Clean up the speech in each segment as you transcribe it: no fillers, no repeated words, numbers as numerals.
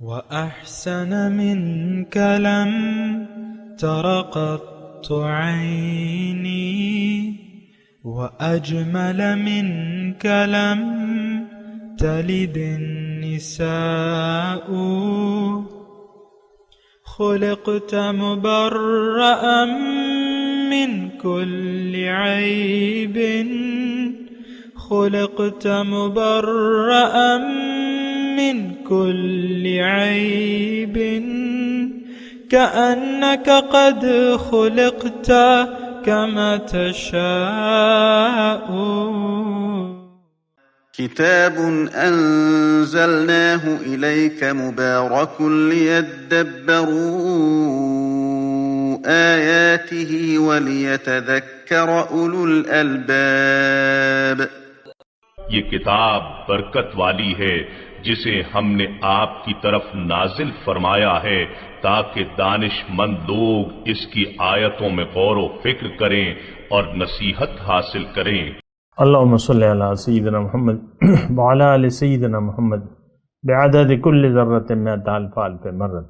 وأحسن منك لم تر قط عيني وأجمل منك لم تلد النساء خلقت مبرأ من كل عيب خلقت مبرأ من كل عيب كأنك قد خلقت كما تشاء. كتاب أنزلناه إليك مبارك ليدبروا آياته وليتذكر أولو الألباب. یہ کتاب برکت والی ہے جسے ہم نے آپ کی طرف نازل فرمایا ہے تاکہ دانش مند لوگ اس کی آیتوں میں غور و فکر کریں اور نصیحت حاصل کریں. اللہم صلی علی سیدنا محمد وعلی آل سیدنا محمد بعدد کل ذرۃ مئۃ الف الف مرۃ.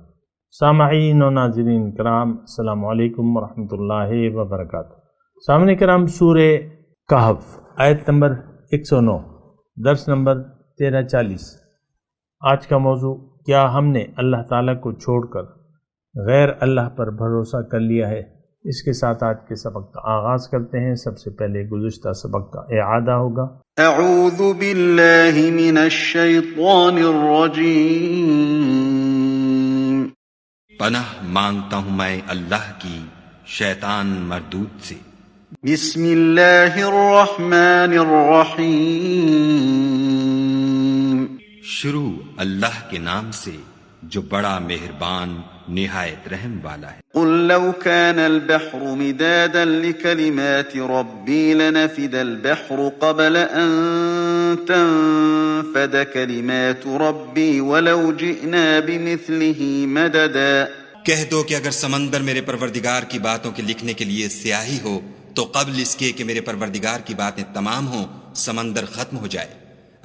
سامعین و ناظرین کرام، السلام علیکم ورحمۃ اللہ وبرکاتہ. سامعین کرام، سورہ کہف آیت نمبر 109، درس نمبر 1340. آج کا موضوع: کیا ہم نے اللہ تعالیٰ کو چھوڑ کر غیر اللہ پر بھروسہ کر لیا ہے؟ اس کے ساتھ آج کے سبق کا آغاز کرتے ہیں. سب سے پہلے گزشتہ سبق کا اعادہ ہوگا. اعوذ باللہ من الشیطان الرجیم. پناہ مانگتا ہوں میں اللہ کی شیطان مردود سے. بسم اللہ الرحمن الرحیم. شروع اللہ کے نام سے جو بڑا مہربان نہایت رحم والا ہے. قل لو كان البحر مدادا لكلمات ربي لنفد البحر قبل أن تنفد كلمات ربي ولو جئنا بمثله مددا. کہہ دو کہ اگر سمندر میرے پروردگار کی باتوں کے لکھنے کے لیے سیاہی ہو تو قبل اس کے کہ میرے پروردگار کی باتیں تمام ہوں سمندر ختم ہو جائے،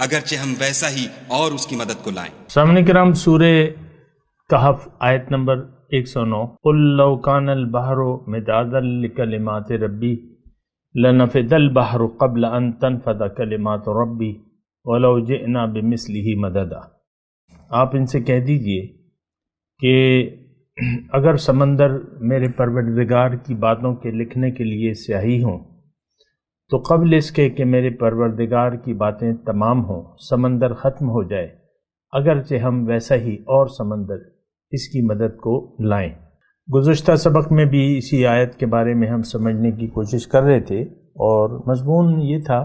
اگرچہ ہم ویسا ہی اور اس کی مدد کو لائیں. سامعین کرام، سورہ کہف آیت نمبر 109. قل لو کان البحر مدادا لکلمات ربی لنفد البحر قبل ان تنفد کلمات ربی ولو جئنا بمثلہ مددا. آپ ان سے کہہ دیجئے کہ اگر سمندر میرے پروردگار کی باتوں کے لکھنے کے لیے سیاہی ہوں تو قبل اس کے کہ میرے پروردگار کی باتیں تمام ہوں سمندر ختم ہو جائے، اگرچہ ہم ویسا ہی اور سمندر اس کی مدد کو لائیں. گزشتہ سبق میں بھی اسی آیت کے بارے میں ہم سمجھنے کی کوشش کر رہے تھے، اور مضمون یہ تھا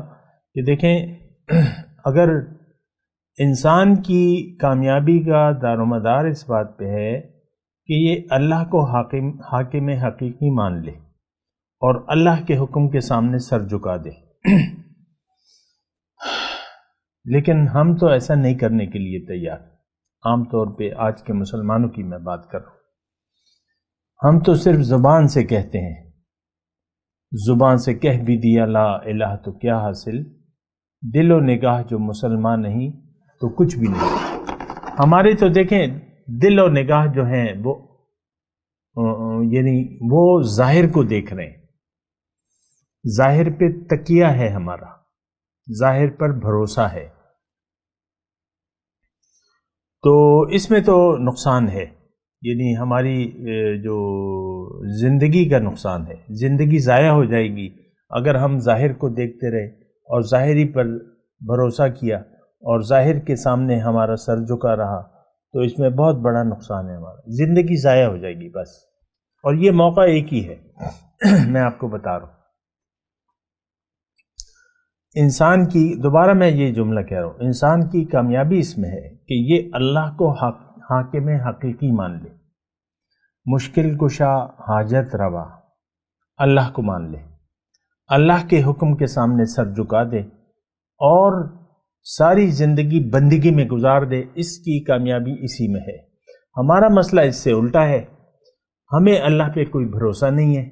کہ دیکھیں، اگر انسان کی کامیابی کا دار و مدار اس بات پہ ہے کہ یہ اللہ کو حاکم حقیقی مان لے اور اللہ کے حکم کے سامنے سر جھکا دے، لیکن ہم تو ایسا نہیں کرنے کے لیے تیار. عام طور پہ آج کے مسلمانوں کی میں بات کر رہا ہوں، ہم تو صرف زبان سے کہتے ہیں، زبان سے کہہ بھی دیا لا الہ تو کیا حاصل، دل و نگاہ جو مسلمان نہیں تو کچھ بھی نہیں. ہمارے تو دیکھیں دل و نگاہ جو ہیں وہ یعنی وہ ظاہر کو دیکھ رہے ہیں، ظاہر پہ تکیہ ہے ہمارا، ظاہر پر بھروسہ ہے. تو اس میں تو نقصان ہے، یعنی ہماری جو زندگی کا نقصان ہے، زندگی ضائع ہو جائے گی اگر ہم ظاہر کو دیکھتے رہے اور ظاہری پر بھروسہ کیا اور ظاہر کے سامنے ہمارا سر جھکا رہا تو اس میں بہت بڑا نقصان ہے. ہمارا زندگی ضائع ہو جائے گی بس. اور یہ موقع ایک ہی ہے میں آپ کو بتا رہا ہوں. انسان کی، دوبارہ میں یہ جملہ کہہ رہا ہوں، انسان کی کامیابی اس میں ہے کہ یہ اللہ کو حاکم حقیقی مان لے، مشکل کشا حاجت روا اللہ کو مان لے، اللہ کے حکم کے سامنے سر جھکا دے اور ساری زندگی بندگی میں گزار دے. اس کی کامیابی اسی میں ہے. ہمارا مسئلہ اس سے الٹا ہے، ہمیں اللہ پہ کوئی بھروسہ نہیں ہے،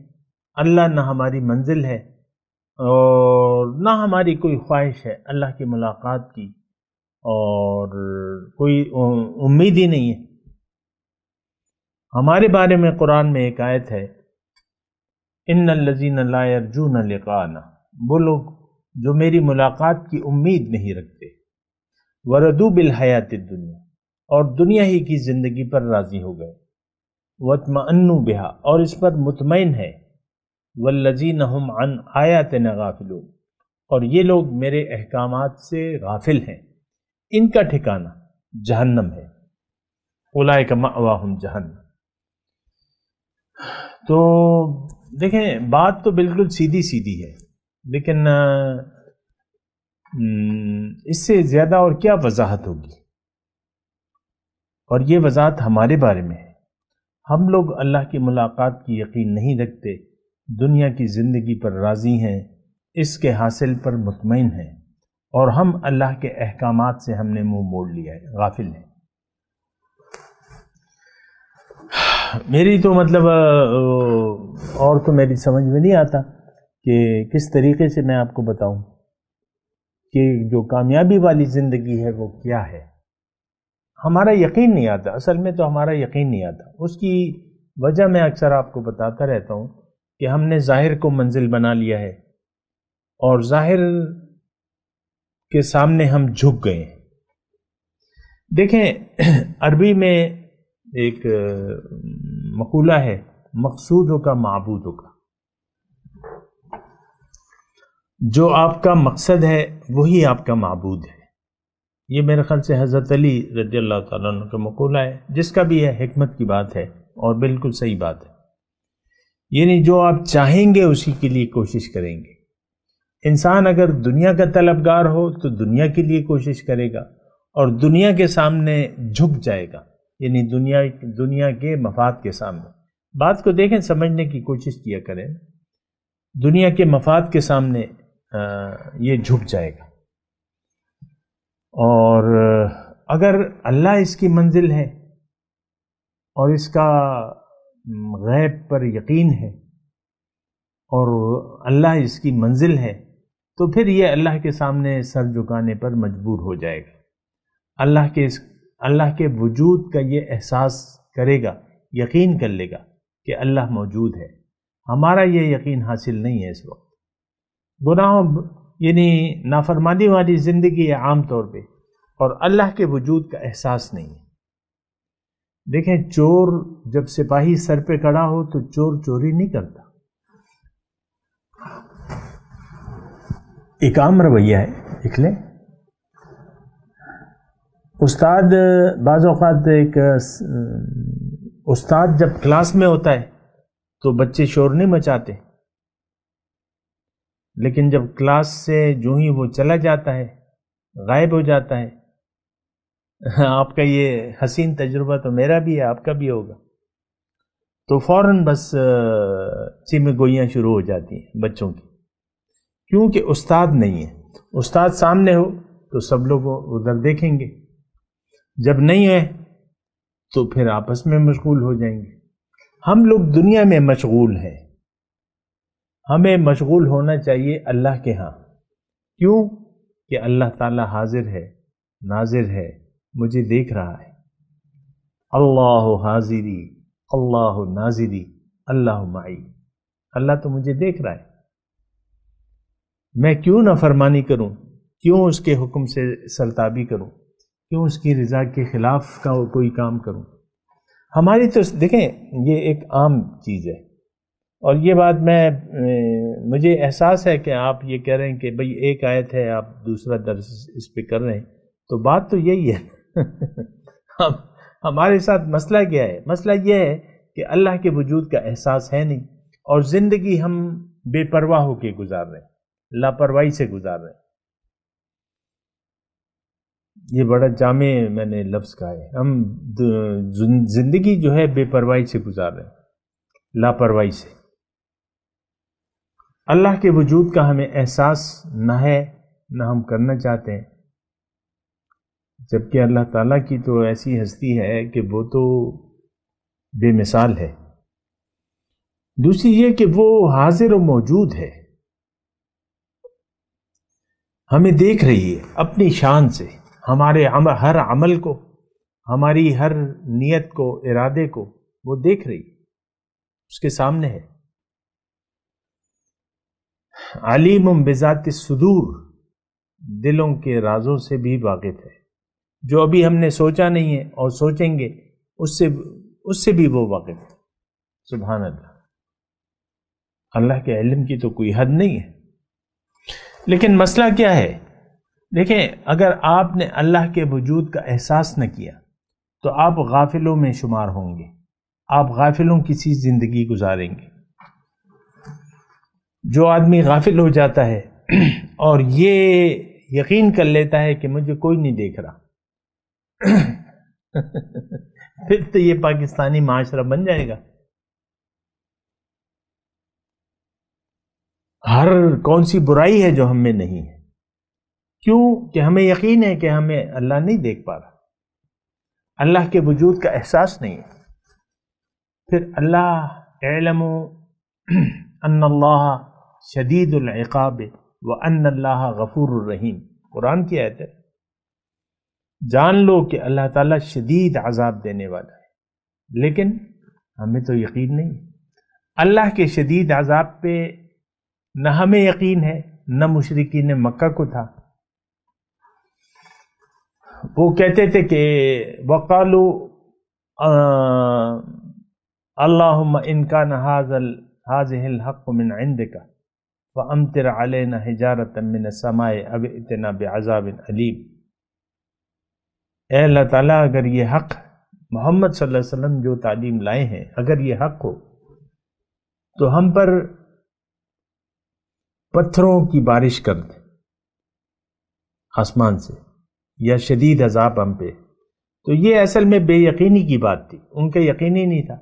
اللہ نہ ہماری منزل ہے اور نہ ہماری کوئی خواہش ہے اللہ کی ملاقات کی، اور کوئی امید ہی نہیں ہے. ہمارے بارے میں قرآن میں ایک آیت ہے، ان الذین لا یرجون لقاءنا، وہ لوگ جو میری ملاقات کی امید نہیں رکھتے، وردوا بالحیات الدنیا، اور دنیا ہی کی زندگی پر راضی ہو گئے، واطمأنوا بہا، اور اس پر مطمئن ہے، والذین هم عن آیاتنا غافلون، اور یہ لوگ میرے احکامات سے غافل ہیں، ان کا ٹھکانہ جہنم ہے، اولئک مأواہم جہنم۔ تو دیکھیں بات تو بالکل سیدھی سیدھی ہے، لیکن اس سے زیادہ اور کیا وضاحت ہوگی، اور یہ وضاحت ہمارے بارے میں ہے۔ ہم لوگ اللہ کی ملاقات کی یقین نہیں رکھتے، دنیا کی زندگی پر راضی ہیں، اس کے حاصل پر مطمئن ہیں، اور ہم اللہ کے احکامات سے ہم نے منہ موڑ لیا ہے، غافل ہیں۔ میری تو مطلب اور تو میری سمجھ میں نہیں آتا کہ کس طریقے سے میں آپ کو بتاؤں کہ جو کامیابی والی زندگی ہے وہ کیا ہے۔ ہمارا یقین نہیں آتا، اصل میں تو ہمارا یقین نہیں آتا۔ اس کی وجہ میں اکثر آپ کو بتاتا رہتا ہوں کہ ہم نے ظاہر کو منزل بنا لیا ہے، اور ظاہر کے سامنے ہم جھک گئے ہیں۔ دیکھیں عربی میں ایک مقولہ ہے، مقصودوں کا معبودوں کا، جو آپ کا مقصد ہے وہی آپ کا معبود ہے۔ یہ میرے خیال سے حضرت علی رضی اللہ تعالیٰ عنہ کا مقولہ ہے، جس کا بھی ہے حکمت کی بات ہے اور بالکل صحیح بات ہے۔ یعنی جو آپ چاہیں گے اسی کے لیے کوشش کریں گے۔ انسان اگر دنیا کا طلبگار ہو تو دنیا کے لیے کوشش کرے گا، اور دنیا کے سامنے جھک جائے گا، یعنی دنیا کے مفاد کے سامنے۔ بات کو دیکھیں، سمجھنے کی کوشش کیا کریں، دنیا کے مفاد کے سامنے یہ جھک جائے گا۔ اور اگر اللہ اس کی منزل ہے اور اس کا غیب پر یقین ہے اور اللہ اس کی منزل ہے، تو پھر یہ اللہ کے سامنے سر جھکانے پر مجبور ہو جائے گا۔ اللہ کے وجود کا یہ احساس کرے گا، یقین کر لے گا کہ اللہ موجود ہے۔ ہمارا یہ یقین حاصل نہیں ہے اس وقت۔ گناہوں یعنی نافرمانی والی زندگی ہے عام طور پہ، اور اللہ کے وجود کا احساس نہیں ہے۔ دیکھیں چور جب سپاہی سر پہ کھڑا ہو تو چور چوری نہیں کرتا، ایک عام رویہ ہے، دیکھ لیں۔ استاد بعض اوقات استاد جب کلاس میں ہوتا ہے تو بچے شور نہیں مچاتے، لیکن جب کلاس سے جو ہی وہ چلا جاتا ہے، غائب ہو جاتا ہے، آپ کا یہ حسین تجربہ تو میرا بھی ہے، آپ کا بھی ہوگا، تو فوراً بس چیمیں گوئیاں شروع ہو جاتی ہیں بچوں کی، کیونکہ استاد نہیں ہے۔ استاد سامنے ہو تو سب لوگ ادھر دیکھیں گے، جب نہیں ہے تو پھر آپس میں مشغول ہو جائیں گے۔ ہم لوگ دنیا میں مشغول ہیں، ہمیں مشغول ہونا چاہیے اللہ کے ہاں۔ کیوں؟ کہ اللہ تعالی حاضر ہے، ناظر ہے، مجھے دیکھ رہا ہے۔ اللہ حاضری، اللہ ناظری، اللہ معی، اللہ تو مجھے دیکھ رہا ہے، میں کیوں نافرمانی کروں، کیوں اس کے حکم سے سرتابی کروں، کیوں اس کی رضا کے خلاف کا کوئی کام کروں۔ ہماری تو دیکھیں یہ ایک عام چیز ہے، اور یہ بات مجھے احساس ہے کہ آپ یہ کہہ رہے ہیں کہ بھئی ایک آیت ہے، آپ دوسرا درس اس پہ کر رہے ہیں، تو بات تو یہی ہے۔ ہمارے ساتھ مسئلہ کیا ہے؟ مسئلہ یہ ہے کہ اللہ کے وجود کا احساس ہے نہیں، اور زندگی ہم بے پرواہ ہو کے گزار رہے ہیں، لاپرواہی سے گزار رہے ہیں۔ یہ بڑا جامع میں نے لفظ کہا ہے، ہم زندگی جو ہے بے پرواہی سے گزار رہے ہیں، لاپرواہی سے۔ اللہ کے وجود کا ہمیں احساس نہ ہے، نہ ہم کرنا چاہتے ہیں، جبکہ اللہ تعالیٰ کی تو ایسی ہستی ہے کہ وہ تو بے مثال ہے۔ دوسری یہ کہ وہ حاضر و موجود ہے، ہمیں دیکھ رہی ہے اپنی شان سے، ہمارے ہر عمل کو، ہماری ہر نیت کو، ارادے کو وہ دیکھ رہی ہے، اس کے سامنے ہے۔ علیم بذات الصدور، دلوں کے رازوں سے بھی واقف ہے، جو ابھی ہم نے سوچا نہیں ہے اور سوچیں گے اس سے بھی وہ واقف ہے۔ سبحان اللہ، اللہ کے علم کی تو کوئی حد نہیں ہے۔ لیکن مسئلہ کیا ہے؟ دیکھیں، اگر آپ نے اللہ کے وجود کا احساس نہ کیا تو آپ غافلوں میں شمار ہوں گے، آپ غافلوں کی سی زندگی گزاریں گے۔ جو آدمی غافل ہو جاتا ہے اور یہ یقین کر لیتا ہے کہ مجھے کوئی نہیں دیکھ رہا پھر تو یہ پاکستانی معاشرہ بن جائے گا۔ ہر کون سی برائی ہے جو ہم میں نہیں ہے؟ کیوں کہ ہمیں یقین ہے کہ ہمیں اللہ نہیں دیکھ پا رہا، اللہ کے وجود کا احساس نہیں ہے۔ پھر اللہ اعلموا ان اللہ شدید العقاب وان اللہ غفور الرحیم، قرآن کی آیت ہے۔ جان لو کہ اللہ تعالیٰ شدید عذاب دینے والا ہے، لیکن ہمیں تو یقین نہیں ہے۔ اللہ کے شدید عذاب پہ نہ ہمیں یقین ہے، نہ مشرکین مکہ کو تھا۔ وہ کہتے تھے کہ وَقَالُوا اللہم ان کان هذه الحق من عندک فامطر علینا حجارۃ من السماء او ائتنا بعذاب علیم۔ اے اللہ تعالیٰ، اگر یہ حق محمد صلی اللہ علیہ وسلم جو تعلیم لائے ہیں اگر یہ حق ہو تو ہم پر پتھروں کی بارش کر دے آسمان سے، یا شدید عذاب ہم پہ۔ تو یہ اصل میں بے یقینی کی بات تھی، ان کا یقین ہی نہیں تھا،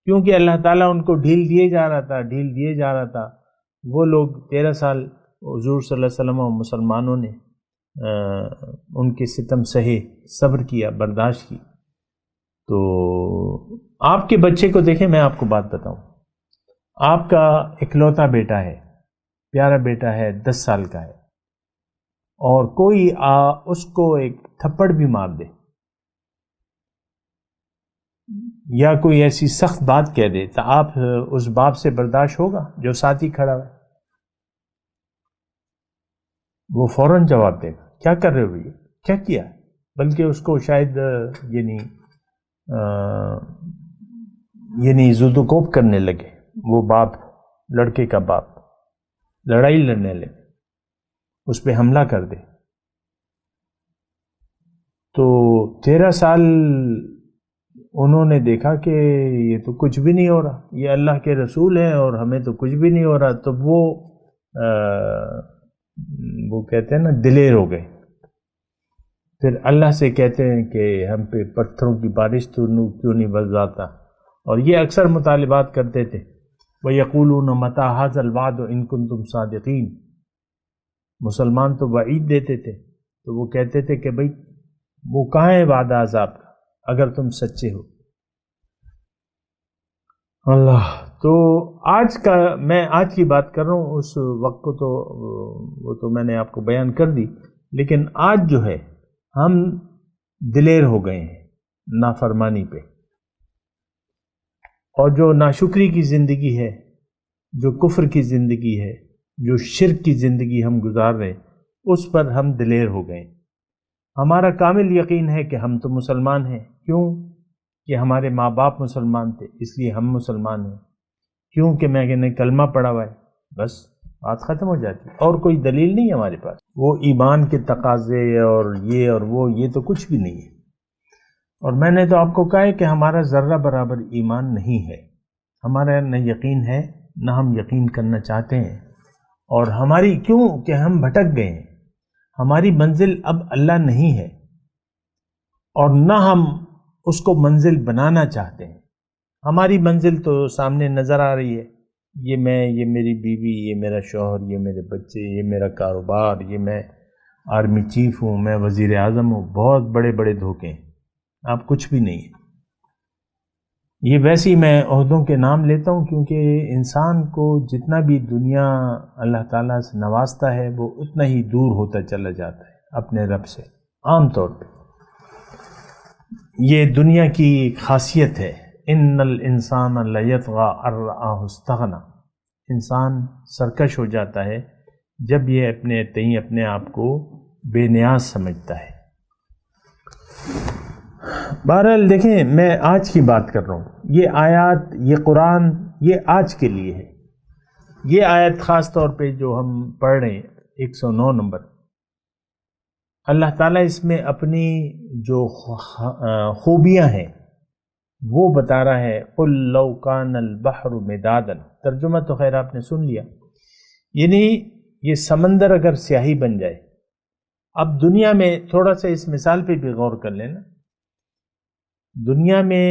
کیونکہ اللہ تعالیٰ ان کو ڈھیل دیے جا رہا تھا۔ وہ لوگ 13 سال حضور صلی اللہ علیہ وسلم اور مسلمانوں نے ان کے ستم سہے، صبر کیا، برداشت کی۔ تو آپ کے بچے کو دیکھیں، میں آپ کو بات بتاؤں، آپ کا اکلوتا بیٹا ہے، پیارا بیٹا ہے، 10 سال کا ہے، اور کوئی اس کو ایک تھپڑ بھی مار دے یا کوئی ایسی سخت بات کہہ دے تو آپ اس باپ سے برداشت ہوگا جو ساتھ ہی کھڑا ہے؟ وہ فوراً جواب دے گا، کیا کر رہے ہو یہ، کیا کیا؟ بلکہ اس کو شاید یعنی زد و کوب کرنے لگے، وہ باپ، لڑکے کا باپ لڑائی لڑنے لگے، اس پہ حملہ کر دے۔ تو 13 سال انہوں نے دیکھا کہ یہ تو کچھ بھی نہیں ہو رہا، یہ اللہ کے رسول ہیں اور ہمیں تو کچھ بھی نہیں ہو رہا، تو وہ کہتے ہیں نا دلیر ہو گئے۔ پھر اللہ سے کہتے ہیں کہ ہم پہ پتھروں کی بارش تو کیوں نہیں برساتا، اور یہ اکثر مطالبات کرتے تھے، وَيَقُولُونَ مَتَىٰ هَٰذَا الْوَعْدُ إِن كُنتُمْ صَادِقِينَ۔ مسلمان تو وعید دیتے تھے، تو وہ کہتے تھے کہ بھئی وہ کہاں ہے وعدہ عذاب کا اگر تم سچے ہو۔ اللہ، تو میں آج کی بات کر رہا ہوں، اس وقت کو تو وہ تو میں نے آپ کو بیان کر دی، لیکن آج جو ہے ہم دلیر ہو گئے ہیں نافرمانی پہ، اور جو ناشکری کی زندگی ہے، جو کفر کی زندگی ہے، جو شرک کی زندگی ہم گزار رہے ہیں، اس پر ہم دلیر ہو گئے۔ ہمارا کامل یقین ہے کہ ہم تو مسلمان ہیں، کیوں کہ ہمارے ماں باپ مسلمان تھے اس لیے ہم مسلمان ہیں، کیونکہ میں نے کلمہ پڑھا ہوا ہے، بس بات ختم ہو جاتی ہے، اور کوئی دلیل نہیں ہے ہمارے پاس۔ وہ ایمان کے تقاضے اور وہ یہ تو کچھ بھی نہیں ہے۔ اور میں نے تو آپ کو کہا ہے کہ ہمارا ذرہ برابر ایمان نہیں ہے، ہمارا نہ یقین ہے نہ ہم یقین کرنا چاہتے ہیں، اور ہماری کیوں کہ ہم بھٹک گئے ہیں، ہماری منزل اب اللہ نہیں ہے، اور نہ ہم اس کو منزل بنانا چاہتے ہیں۔ ہماری منزل تو سامنے نظر آ رہی ہے، یہ میں، یہ میری بیوی، یہ میرا شوہر، یہ میرے بچے، یہ میرا کاروبار، یہ میں آرمی چیف ہوں، میں وزیر اعظم ہوں، بہت بڑے بڑے دھوکے ہیں، آپ کچھ بھی نہیں ہیں۔ یہ ویسے ہی میں عہدوں کے نام لیتا ہوں کیونکہ انسان کو جتنا بھی دنیا اللہ تعالیٰ سے نوازتا ہے وہ اتنا ہی دور ہوتا چلا جاتا ہے اپنے رب سے، عام طور پہ۔ یہ دنیا کی خاصیت ہے، ان الانسان لیطغی ان رآہ استغنی، انسان سرکش ہو جاتا ہے جب یہ اپنے تئیں اپنے آپ کو بے نیاز سمجھتا ہے۔ بہرحال دیکھیں، میں آج کی بات کر رہا ہوں، یہ آیات، یہ قرآن، یہ آج کے لیے ہے۔ یہ آیت خاص طور پہ جو ہم پڑھ رہے ہیں 109 نمبر، اللہ تعالیٰ اس میں اپنی جو خوبیاں ہیں وہ بتا رہا ہے۔ قُل لَوْ كَانَ الْبَحْرُ مِدَادًا، ترجمہ تو خیر آپ نے سن لیا، یعنی یہ سمندر اگر سیاہی بن جائے۔ اب دنیا میں تھوڑا سا اس مثال پہ بھی غور کر لینا، دنیا میں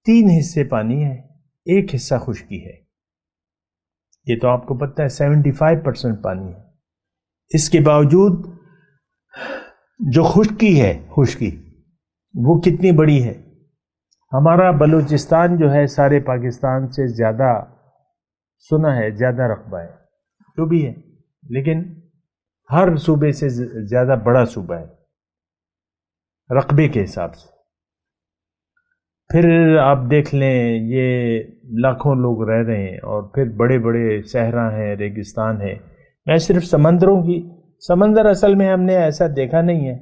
3 حصے پانی ہے، 1 حصہ خشکی ہے، یہ تو آپ کو پتہ ہے 75% پانی ہے۔ اس کے باوجود جو خشکی ہے، خشکی وہ کتنی بڑی ہے؟ ہمارا بلوچستان جو ہے سارے پاکستان سے زیادہ، سنا ہے زیادہ رقبہ ہے، جو بھی ہے، لیکن ہر صوبے سے زیادہ بڑا صوبہ ہے رقبے کے حساب سے۔ پھر آپ دیکھ لیں یہ لاکھوں لوگ رہ رہے ہیں، اور پھر بڑے بڑے صحرا ہیں، ریگستان ہے۔ میں صرف سمندروں کی، سمندر اصل میں ہم نے ایسا دیکھا نہیں ہے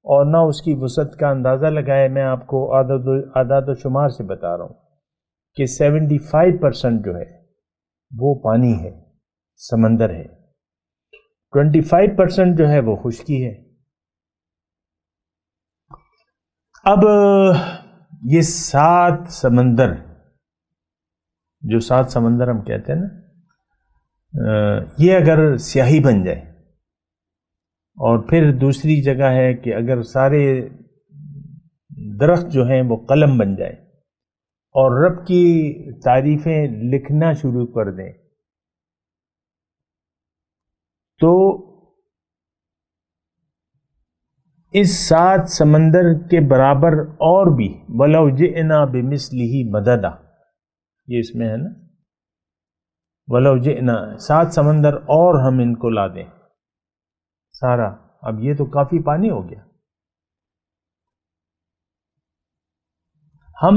اور نہ اس کی وسعت کا اندازہ لگایا، میں آپ کو اعداد و شمار سے بتا رہا ہوں کہ 75% جو ہے وہ پانی ہے، سمندر ہے، 25% جو ہے وہ خشکی ہے۔ اب یہ 7 سمندر، جو 7 سمندر ہم کہتے ہیں نا، یہ اگر سیاہی بن جائے، اور پھر دوسری جگہ ہے کہ اگر سارے درخت جو ہیں وہ قلم بن جائے اور رب کی تعریفیں لکھنا شروع کر دیں، تو اس 7 سمندر کے برابر اور بھی وَلَوْ جِئْنَا بِمِثْلِهِ مَدَدًا، یہ اس میں ہے نا، وَلَوْ جِئْنَا، 7 سمندر اور ہم ان کو لا دیں سارا، اب یہ تو کافی پانی ہو گیا۔ ہم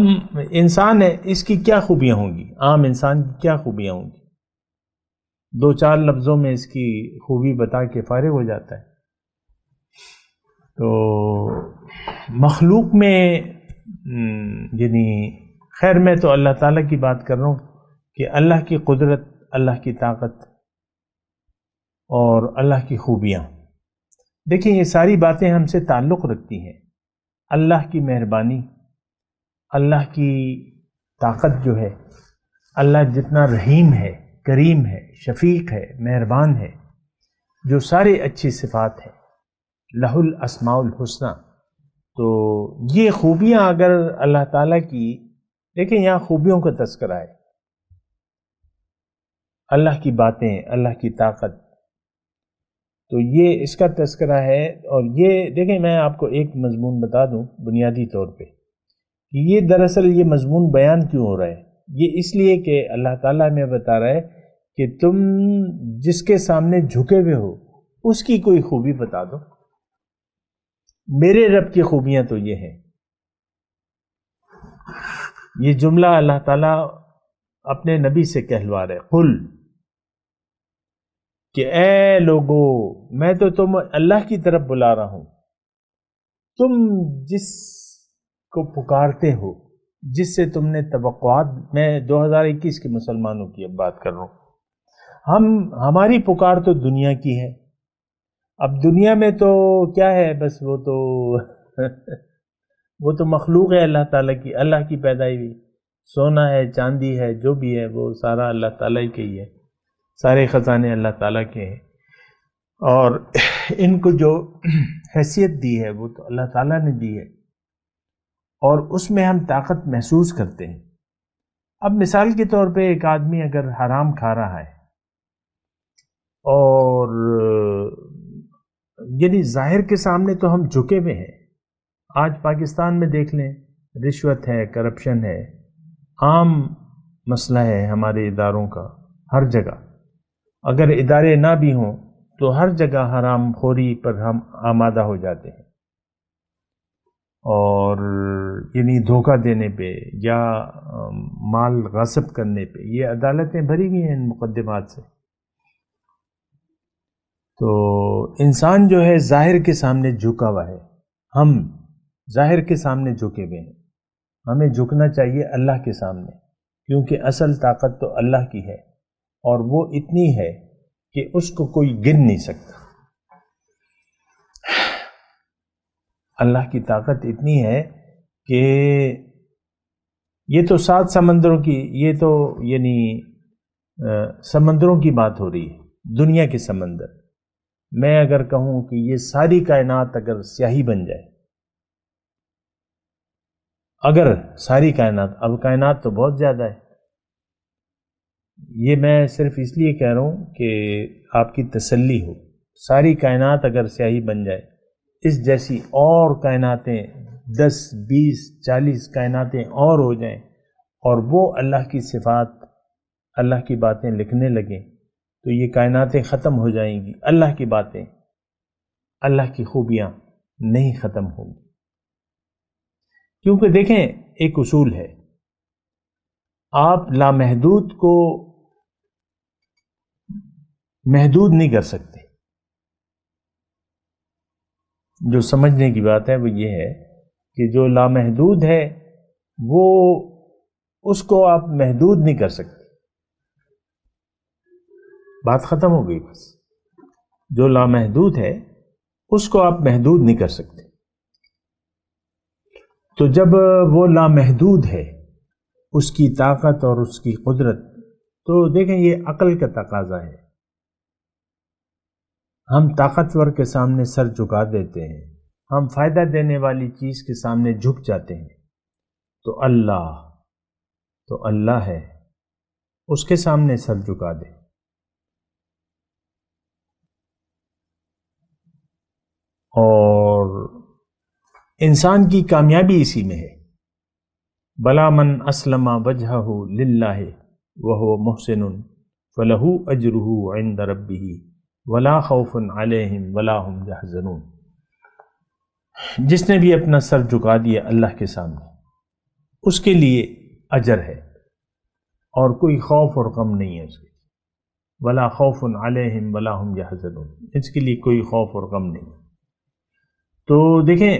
انسان ہیں، اس کی کیا خوبیاں ہوں گی؟ عام انسان کی کیا خوبیاں ہوں گی؟ 2-4 لفظوں میں اس کی خوبی بتا کے فارغ ہو جاتا ہے۔ تو مخلوق میں یعنی خیر، میں تو اللہ تعالیٰ کی بات کر رہا ہوں کہ اللہ کی قدرت، اللہ کی طاقت اور اللہ کی خوبیاں، دیکھیں یہ ساری باتیں ہم سے تعلق رکھتی ہیں۔ اللہ کی مہربانی، اللہ کی طاقت جو ہے، اللہ جتنا رحیم ہے، کریم ہے، شفیق ہے، مہربان ہے، جو سارے اچھی صفات ہیں، لہ الاسماء الحسنی، تو یہ خوبیاں اگر اللہ تعالیٰ کی، دیکھیں یہاں خوبیوں کا تذکرہ ہے، اللہ کی باتیں، اللہ کی طاقت، تو یہ اس کا تذکرہ ہے۔ اور یہ دیکھیں، میں آپ کو ایک مضمون بتا دوں بنیادی طور پہ کہ یہ دراصل یہ مضمون بیان کیوں ہو رہا ہے، یہ اس لیے کہ اللہ تعالیٰ میں بتا رہا ہے کہ تم جس کے سامنے جھکے ہوئے ہو اس کی کوئی خوبی بتا دو۔ میرے رب کی خوبیاں تو یہ ہیں۔ یہ جملہ اللہ تعالیٰ اپنے نبی سے کہلوا رہے، قل، کہ اے لوگو میں تو تم اللہ کی طرف بلا رہا ہوں، تم جس کو پکارتے ہو، جس سے تم نے توقعات، میں 2021 کے مسلمانوں کی اب بات کر رہا ہوں، ہماری پکار تو دنیا کی ہے۔ اب دنیا میں تو کیا ہے، بس وہ تو مخلوق ہے اللہ تعالیٰ کی، اللہ کی پیدائی ہوئی، سونا ہے، چاندی ہے، جو بھی ہے وہ سارا اللہ تعالیٰ کے ہی ہے، سارے خزانے اللہ تعالیٰ کے ہیں، اور ان کو جو حیثیت دی ہے وہ تو اللہ تعالیٰ نے دی ہے، اور اس میں ہم طاقت محسوس کرتے ہیں۔ اب مثال کے طور پہ ایک آدمی اگر حرام کھا رہا ہے، اور یعنی ظاہر کے سامنے تو ہم جھکے ہوئے ہیں، آج پاکستان میں دیکھ لیں، رشوت ہے، کرپشن ہے، عام مسئلہ ہے ہمارے اداروں کا، ہر جگہ، اگر ادارے نہ بھی ہوں تو ہر جگہ حرام خوری پر ہم آمادہ ہو جاتے ہیں، اور یعنی دھوکہ دینے پہ یا مال غصب کرنے پہ، یہ عدالتیں بھری ہوئی ہیں ان مقدمات سے۔ تو انسان جو ہے ظاہر کے سامنے جھکا ہوا ہے، ہم ظاہر کے سامنے جھکے ہوئے ہیں، ہمیں جھکنا چاہیے اللہ کے سامنے، کیونکہ اصل طاقت تو اللہ کی ہے، اور وہ اتنی ہے کہ اس کو کوئی گن نہیں سکتا۔ اللہ کی طاقت اتنی ہے کہ یہ تو 7 سمندروں کی، یہ تو یعنی سمندروں کی بات ہو رہی ہے، دنیا کے سمندر۔ میں اگر کہوں کہ یہ ساری کائنات اگر سیاہی بن جائے، اگر ساری کائنات، اب کائنات تو بہت زیادہ ہے، یہ میں صرف اس لیے کہہ رہا ہوں کہ آپ کی تسلی ہو، ساری کائنات اگر سیاہی بن جائے، اس جیسی اور کائناتیں 10 20 40 کائناتیں اور ہو جائیں، اور وہ اللہ کی صفات، اللہ کی باتیں لکھنے لگیں، تو یہ کائناتیں ختم ہو جائیں گی، اللہ کی باتیں، اللہ کی خوبیاں نہیں ختم ہوں گی۔ کیونکہ دیکھیں ایک اصول ہے، آپ لامحدود کو محدود نہیں کر سکتے۔ جو سمجھنے کی بات ہے وہ یہ ہے کہ جو لامحدود ہے وہ اس کو آپ محدود نہیں کر سکتے، بات ختم ہو گئی بس۔ جو لامحدود ہے اس کو آپ محدود نہیں کر سکتے۔ تو جب وہ لامحدود ہے، اس کی طاقت اور اس کی قدرت، تو دیکھیں یہ عقل کا تقاضا ہے۔ ہم طاقتور کے سامنے سر جھکا دیتے ہیں، ہم فائدہ دینے والی چیز کے سامنے جھک جاتے ہیں، تو اللہ ہے، اس کے سامنے سر جھکا دیں۔ اور انسان کی کامیابی اسی میں ہے۔ بلا من اسلم وجہہ للہ وہو محسن فلہ اجرہ عند ربہ ولا خوف علیہم ولا ہم یحزنون۔ جس نے بھی اپنا سر جھکا دیا اللہ کے سامنے، اس کے لیے اجر ہے، اور کوئی خوف اور غم نہیں ہے اس کے، ولا خوف علیہم ولا ہم یحزنون، اس کے لیے کوئی خوف اور غم نہیں۔ تو دیکھیں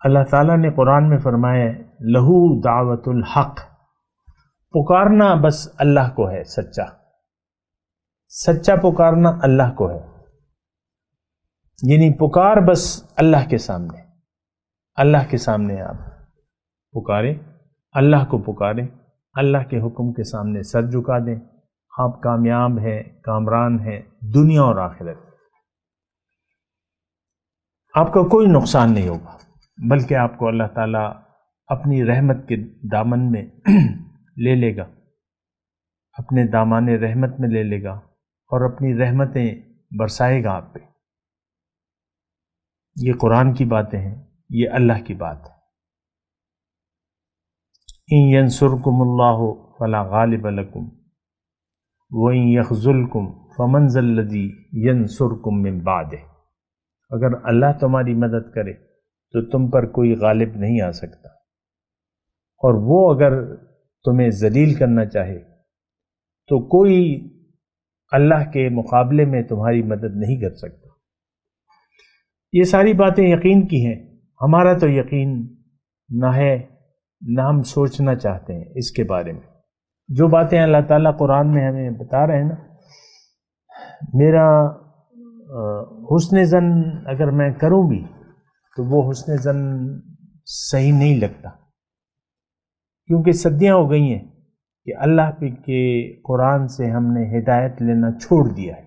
اللہ تعالیٰ نے قرآن میں فرمایا لہو دعوت الحق، پکارنا بس اللہ کو ہے، سچا پکارنا اللہ کو ہے، یعنی پکار بس اللہ کے سامنے آپ پکاریں، اللہ کو پکاریں، اللہ کے حکم کے سامنے سر جھکا دیں، آپ کامیاب ہیں، کامران ہیں، دنیا اور آخرت۔ آپ کا کوئی نقصان نہیں ہوگا، بلکہ آپ کو اللہ تعالیٰ اپنی رحمت کے دامن میں لے لے گا، اپنے دامان رحمت میں لے لے گا، اور اپنی رحمتیں برسائے گا آپ پہ۔ یہ قرآن کی باتیں ہیں، یہ اللہ کی بات ہے۔ ان ینصرکم اللہ فلا غالب لکم وان یخذلکم فمن ذا الذی ینصرکم من بعدہ، اگر اللہ تمہاری مدد کرے تو تم پر کوئی غالب نہیں آ سکتا، اور وہ اگر تمہیں ذلیل کرنا چاہے تو کوئی اللہ کے مقابلے میں تمہاری مدد نہیں کر سکتا۔ یہ ساری باتیں یقین کی ہیں، ہمارا تو یقین نہ ہے، نہ ہم سوچنا چاہتے ہیں اس کے بارے میں۔ جو باتیں اللہ تعالیٰ قرآن میں ہمیں بتا رہے ہیں نا، میرا حسن زن اگر میں کروں بھی تو وہ حسن زن صحیح نہیں لگتا، کیونکہ صدیاں ہو گئی ہیں کہ اللہ کے قرآن سے ہم نے ہدایت لینا چھوڑ دیا ہے۔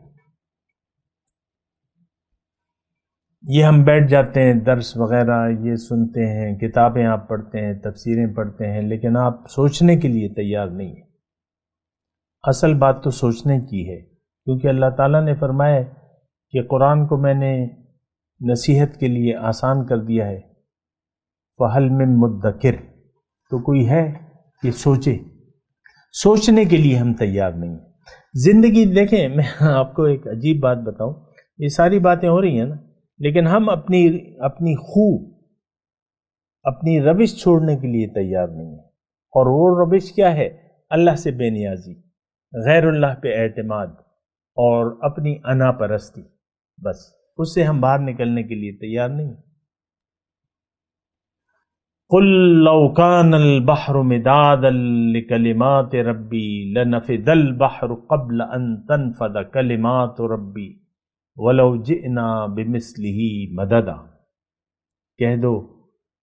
یہ ہم بیٹھ جاتے ہیں، درس وغیرہ یہ سنتے ہیں، کتابیں آپ پڑھتے ہیں، تفسیریں پڑھتے ہیں، لیکن آپ سوچنے کے لیے تیار نہیں ہیں۔ اصل بات تو سوچنے کی ہے، کیونکہ اللہ تعالیٰ نے فرمایا کہ قرآن کو میں نے نصیحت کے لیے آسان کر دیا ہے، فَهَلْ مِن مُدَّكِرٍ، تو کوئی ہے کہ سوچنے کے لیے ہم تیار نہیں ہیں۔ زندگی دیکھیں، میں آپ کو ایک عجیب بات بتاؤں، یہ ساری باتیں ہو رہی ہیں نا، لیکن ہم اپنی اپنی روش چھوڑنے کے لیے تیار نہیں ہے، اور وہ روش کیا ہے؟ اللہ سے بے نیازی، غیر اللہ پہ اعتماد اور اپنی انا پرستی، بس اس سے ہم باہر نکلنے کے لیے تیار نہیں۔ قل لو كان البحر مدادا لكلمات ربي لنفد البحر قبل ان تنفد كلمات ربي ولو جئنا بمثله مددا۔ کہہ دو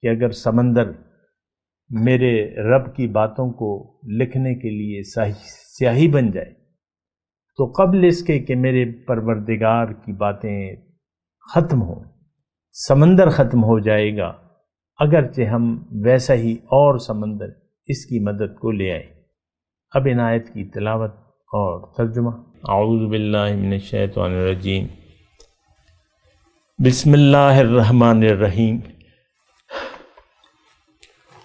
کہ اگر سمندر میرے رب کی باتوں کو لکھنے کے لیے سیاہی بن جائے تو قبل اس کے کہ میرے پروردگار کی باتیں ختم ہوں، سمندر ختم ہو جائے گا، اگرچہ ہم ویسا ہی اور سمندر اس کی مدد کو لے آئے۔ اب ان آیت کی تلاوت اور ترجمہ۔ اعوذ باللہ من الشیطان الرجیم، بسم اللہ الرحمن الرحیم۔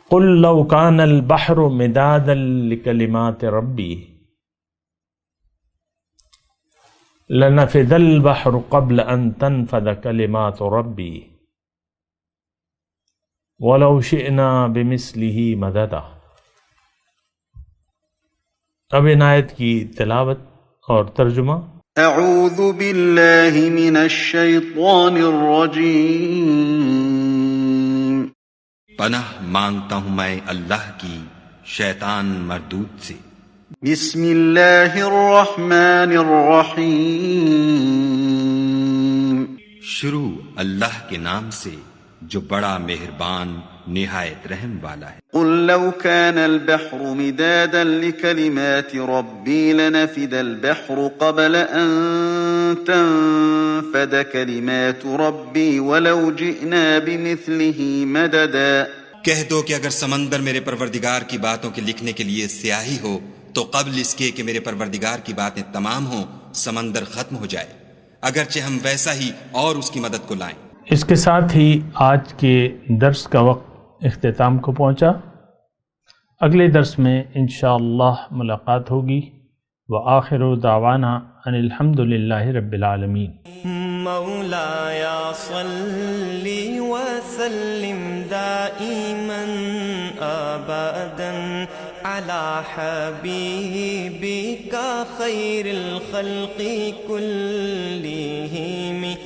قل لو كان البحر مدادا لكلمات ربی لنفد البحر قبل ان تنفد كلمات ربی وَلَوْ شِئْنَا بِمِثْلِهِ مَدَدًا۔ اب ان آیت کی تلاوت اور ترجمہ۔ اعوذ باللہ من الشیطان الرجیم، پناہ مانگتا ہوں میں اللہ کی شیطان مردود سے۔ بسم اللہ الرحمن الرحیم، شروع اللہ کے نام سے جو بڑا مہربان نہایت رحم والا ہے۔ قل لو كان البحر مدادا لكلمات ربي لنفد البحر قبل أن تنفد كلمات ربي ولو جئنا بمثله مددا۔ کہہ دو کہ اگر سمندر میرے پروردگار کی باتوں کے لکھنے کے لیے سیاہی ہو تو قبل اس کے کہ میرے پروردگار کی باتیں تمام ہوں سمندر ختم ہو جائے، اگرچہ ہم ویسا ہی اور اس کی مدد کو لائیں۔ اس کے ساتھ ہی آج کے درس کا وقت اختتام کو پہنچا۔ اگلے درس میں انشاءاللہ ملاقات ہوگی۔ وآخر دعوانا ان الحمد للہ رب العالمین۔ مولاي صل وسلم دائما ابدا على حبيبك خير الخلق كلهم